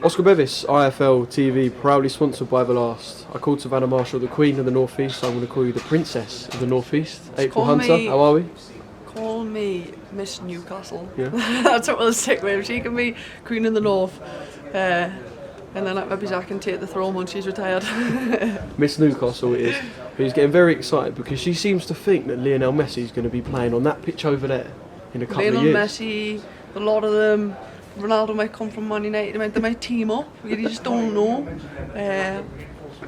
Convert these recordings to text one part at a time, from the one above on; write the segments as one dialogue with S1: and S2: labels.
S1: Oscar Bevis, IFL TV, proudly sponsored by The Last. I called Savannah Marshall the Queen of the North East, so I'm going to call you the Princess of the North East. April Hunter, how are we?
S2: Call me Miss Newcastle.
S1: Yeah.
S2: That's what we'll stick with. She can be Queen of the North. And then maybe Zach can take the throne when she's retired.
S1: Miss Newcastle it is. Who's getting very excited because she seems to think that Lionel Messi is going to be playing on that pitch over there in a couple of years.
S2: Messi, a lot of them. Ronaldo might come from Man United. They might team up. You just don't know.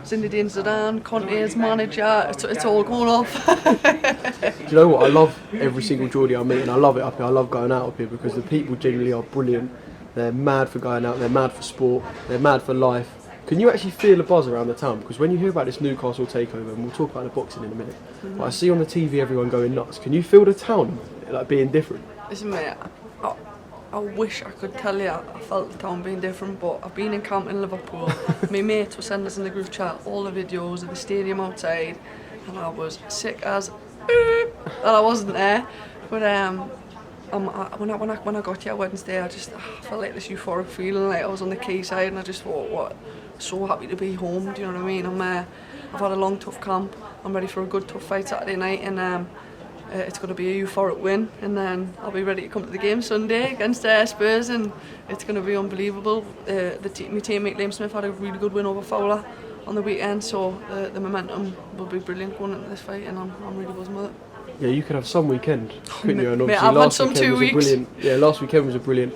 S2: Zinedine Zidane, Conte's manager. It's all going off.
S1: Do you know what? I love every single Geordie I meet, and I love it up here. I love going out up here because the people generally are brilliant. They're mad for going out. They're mad for sport. They're mad for life. Can you actually feel the buzz around the town? Because when you hear about this Newcastle takeover, and we'll talk about the boxing in a minute, but I see on the TV everyone going nuts. Can you feel the town like being different?
S2: Listen, mate. I wish I could tell you I felt the town being different, but I've been in camp in Liverpool. My mates were sending us in the group chat all the videos of the stadium outside, and I was sick as that I wasn't there. But when I got here Wednesday, I felt like this euphoric feeling, like I was on the quayside, and I just thought, what, so happy to be home. Do you know what I mean? I've had a long, tough camp. I'm ready for a good, tough fight Saturday night, and it's going to be a euphoric win, and then I'll be ready to come to the game Sunday against Spurs, and it's going to be unbelievable. My teammate Liam Smith had a really good win over Fowler on the weekend, so the momentum will be brilliant going into this fight, and I'm really buzzing with it.
S1: Yeah, you could have some weekend, couldn't you? And
S2: mate, I've had some 2 weeks.
S1: Last weekend was a brilliant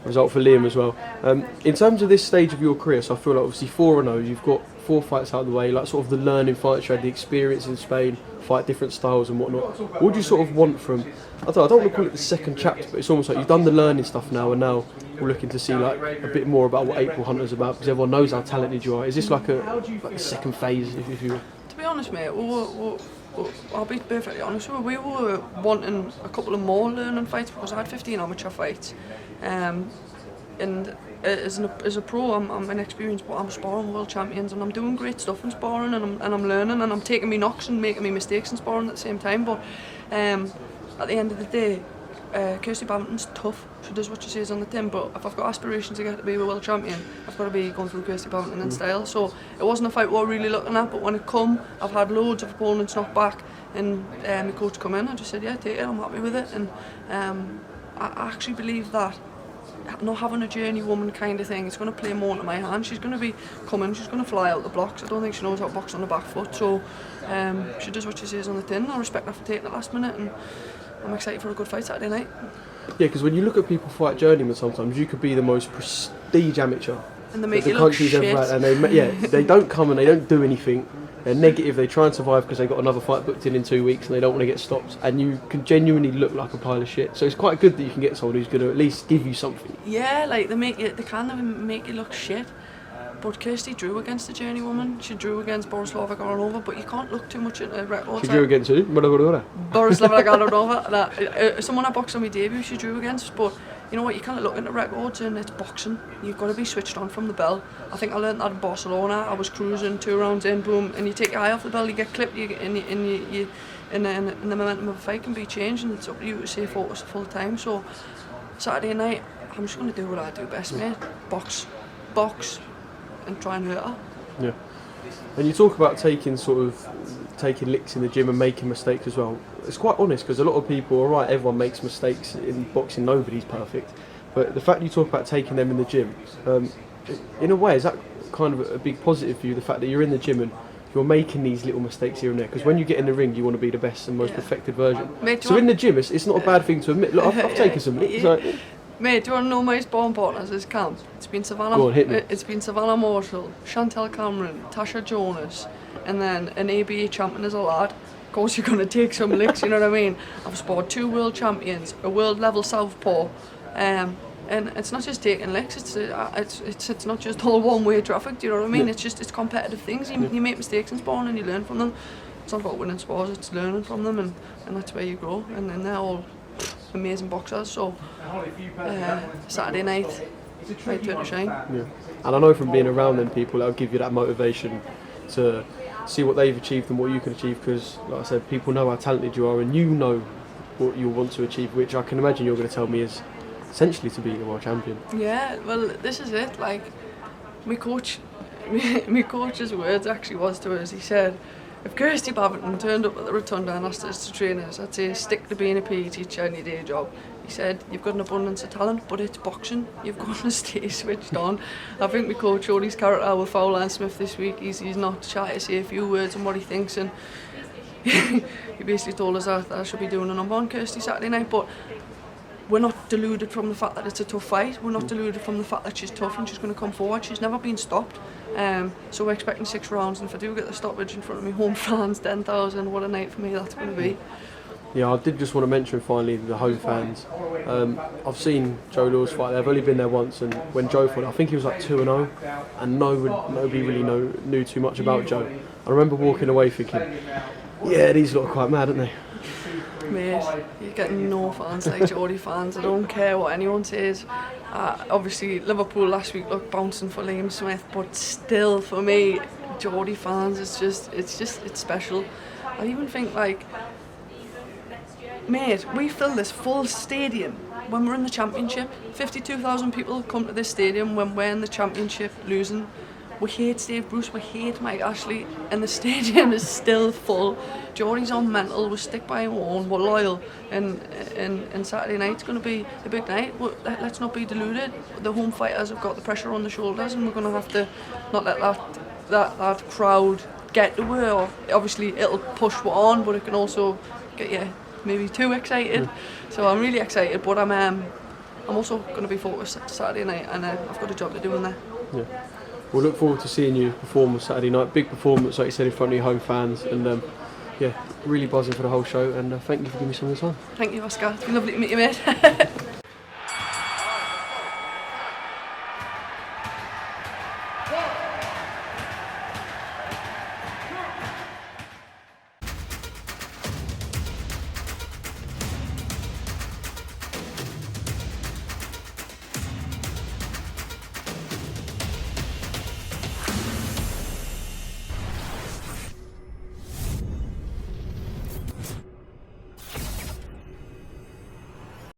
S1: result for Liam as well. In terms of this stage of your career, so I feel like obviously 4-0, you've got 4 fights out of the way, like sort of the learning fights, you had the experience in Spain, fight different styles and whatnot. What do you sort of want from, I don't want to call it the second chapter, but it's almost like you've done the learning stuff now, and now we're looking to see like a bit more about what April Hunter's about, because everyone knows how talented you are. Is this like a second phase, if you will?
S2: To be honest, mate, I'll be perfectly honest with you, we were wanting a couple of more learning fights because I had 15 amateur fights. And as a pro, I'm inexperienced, but I'm sparring world champions, and I'm doing great stuff in sparring, and I'm learning, and I'm taking me knocks and making me mistakes in sparring at the same time. But at the end of the day, Kirsty Babington's tough. She does what she says on the tin, but if I've got aspirations to get to be a world champion, I've got to be going through Kirsty Babington in style. So it wasn't a fight we were really looking at, but when it come, I've had loads of opponents knock back, and my coach come in, I just said, yeah, take it, I'm happy with it. And I actually believe that not having a journeywoman kind of thing, it's going to play more into my hand. She's going to be coming, she's going to fly out the blocks. I don't think she knows how to box on the back foot, so she does what she says on the tin. I respect her for taking it last minute, and I'm excited for a good fight Saturday night. Yeah,
S1: because when you look at people fight journeymen, sometimes you could be the most prestige amateur
S2: and they make you look shit.
S1: Ever had, and they don't come and they don't do anything. They're negative, they try and survive because they've got another fight booked in 2 weeks and they don't want to get stopped, and you can genuinely look like a pile of shit. So it's quite good that you can get someone who's going to at least give you something.
S2: Yeah, like they kind of make you look shit. But Kirsty drew against the journeywoman. She drew against Borislava Goranova, but you can't look too much into records.
S1: She drew against who?
S2: Borislava Goranova. Someone I boxed on my debut she drew against, but you know what, you can't look into records, and it's boxing. You've got to be switched on from the bell. I think I learned that in Barcelona. I was cruising 2 rounds in, boom, and you take your eye off the bell, you get clipped, and the momentum of a fight can be changed, and it's up to you to stay focused full time. So Saturday night, I'm just going to do what I do best, mate. Box, and try and hurt her.
S1: Yeah. And you talk about taking licks in the gym and making mistakes as well. It's quite honest, because a lot of people, all right, everyone makes mistakes in boxing, nobody's perfect. But the fact you talk about taking them in the gym, in a way, is that kind of a big positive for you, the fact that you're in the gym and you're making these little mistakes here and there? Because when you get in the ring, you want to be the best and most perfected version.
S2: Mate,
S1: so in the gym, it's not a bad thing to admit. Look, I've taken some licks.
S2: Mate, do you want to know my sparring partners this camp? It's been Savannah.
S1: Go on, hit me.
S2: It's been Savannah Marshall, Chantel Cameron, Tasha Jonas, and then an ABA champion as a lad. Of course, you're going to take some licks. You know what I mean? I've sparred 2 world champions, a world level southpaw, and it's not just taking licks. It's not just all one-way traffic. Do you know what I mean? Yeah. It's competitive things. You make mistakes in sparring and you learn from them. It's not about winning spars. It's learning from them, and that's where you grow. And then they're all amazing boxers, so Saturday night, fight turn to shine.
S1: Yeah. And I know from being around them people, that'll give you that motivation to see what they've achieved and what you can achieve, because like I said, people know how talented you are and you know what you want to achieve, which I can imagine you're going to tell me is essentially to be the world champion.
S2: Yeah, well, this is it. Like, my coach, my coach's words actually was to us. He said, if Kirsty Babington turned up at the Rotunda and asked us to train us, I'd say stick to being a PE teacher in your day job. He said, you've got an abundance of talent, but it's boxing. You've got to stay switched on. I think my coach showed his character with Fowler and Smith this week. He's not shy to say a few words on what he thinks, and he basically told us that I should be doing a number on Kirsty Saturday night, but we're not deluded from the fact that it's a tough fight. We're not deluded from the fact that she's tough and she's going to come forward. She's never been stopped. So we're expecting 6 rounds, and if I do get the stoppage in front of me home fans, 10,000, what a night for me that's going to be.
S1: Yeah, I did just want to mention finally the home fans. I've seen Joe Law's fight. They've only been there once, and when Joe fought, I think he was like 2-0, and nobody really knew too much about Joe. I remember walking away thinking, yeah, these lot are quite mad, aren't they?
S2: Mate, you're getting no fans like Geordie fans. I don't care what anyone says. Obviously, Liverpool last week looked bouncing for Liam Smith, but still, for me, Geordie fans, it's special. I even think, like, mate, we fill this full stadium when we're in the championship. 52,000 people come to this stadium when we're in the championship losing. We hate Steve Bruce, we hate Mike Ashley, and the stadium is still full. Geordie's on mental, we stick by our own, we're loyal, and Saturday night's going to be a big night. Let's not be deluded. The home fighters have got the pressure on the shoulders, and we're going to have to not let that crowd get to her. Obviously, it'll push what on, but it can also get you maybe too excited. So I'm really excited, but I'm also going to be focused Saturday night, and I've got a job to do in there.
S1: Yeah. We'll look forward to seeing you perform on Saturday night. Big performance, like you said, in front of your home fans, and yeah, really buzzing for the whole show. And thank you for giving me some of your time.
S2: Thank you, Oscar. It's been lovely to meet you, mate.